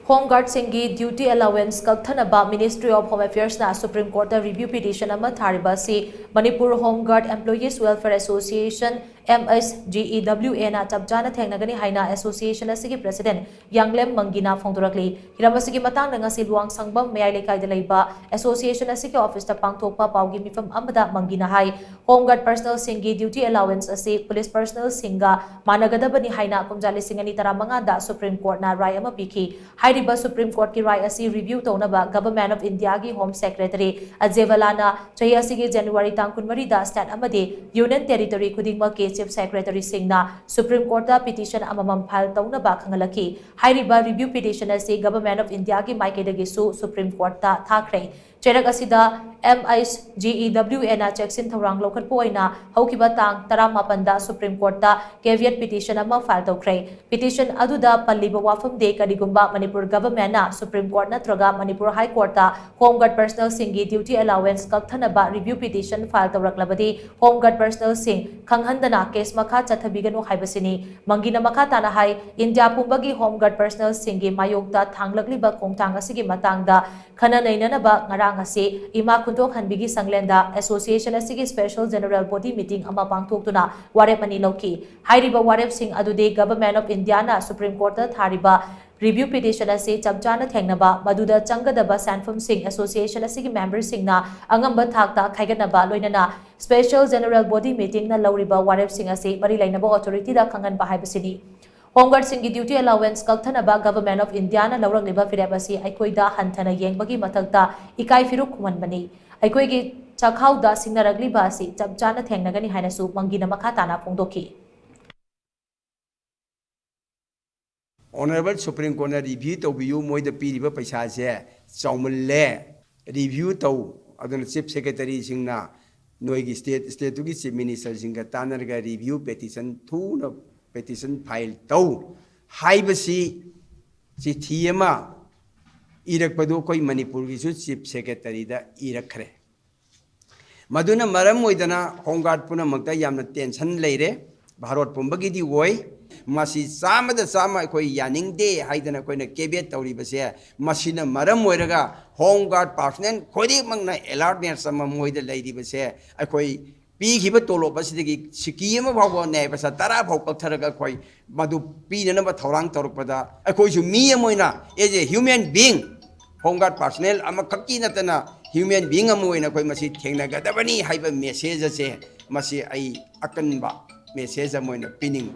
Home Guard Singi duty allowance KAKTHANABA Ministry of Home Affairs na Supreme Court review petition ama THARIBA si Manipur Home Guard Employees Welfare Association MSGEWA na Chap Chana Thengnagani HAINA Association asigi President YANGLEM MANGI na PHONGDORAKLI hiram asigi matang na ngasi luang sangbam mayai lekai da leiba association asigi office ta pangthokpa paugi mifam amada MANGI na hai Home Guard personnel singi duty allowance asi police personnel singa managadabani HAINA kumjali singani taramanga da Supreme Court na rai ama piki Hariba Supreme Court ki rai asi review taunaba Government of India ki Home Secretary Ajevalana chahi asigi January tang 23 da state amade Union Territory khudingma ke Chief Secretary Singna Supreme Court da petition amamam file taunaba khangalaki Hariba review petition asi Government of India ki maikadagi su Supreme Court ta thakre Cherak asida MSGEWA na cheksin thorang lokhat poina haukiba tang taramapanda Supreme Court da caveat petition ama file tawkre petition aduda palliba wafam de kadigumba Manipur government na Supreme Court na traga Manipur High Court ta Home Guard personnel singi duty allowance KAKTHANABA review petition file tawraklabadi Home Guard personnel sing khanghandana case makha chathabiganu haibasini mangina makha tana hai India pumbagi Home Guard personnel singi mayokta thanglakliba khongthang asigi matangda khana nainanaba ngarang asi ima kuntok hanbigi sanglenda association asigi special general body meeting ama pangthoktuna warep ani loki hairiba warep sing adude Government of India na Supreme Court ta thariba review petition asi Chap Chana Thengnagani maduda changadaba sanfam sing association asigi member singna angamba thakta khaiganaba loinana special general body meeting na lauriba warep sing asi mari lainaba authority da khangan ba haibasini Home Guard singi duty allowance KAKTHANABA Government of India na laurang liba firabasi aikoida hanthana yengbagi mathakta ikai firuk kumanbani aikoigi chakhauda singnaragli basi Chap Chana Thengnagani haina su mangina makhatana phongdoki Honorable Supreme Court review to view moi the piriba paisa se chaumle review to adun Chief Secretary singna noigi state to Chief Minister singa tanarga review petition thu petition file to haibasi chithiyama irakpadu koi Manipur gi su Chief Secretary da irakhre maduna maram oidana Home Guard puna magta yamna tension leire Bharat pumbagi di woi masi sama da sama koi yaning de haidana koi na cabinet tawri base masina maram oiraga Home Guard personnel khodi mangna alert ne sama moida leidi base koi pi khiba tolo basidagi sikiyama bhawa ne basa tara bhaw katharaga koi madu pi na ba thorang torpada koi su mi amoina as a human being Home Guard personnel ama khakki natana human being amoina koi masi thengnagadabani haiba message ase masi ai akanba message amoina pining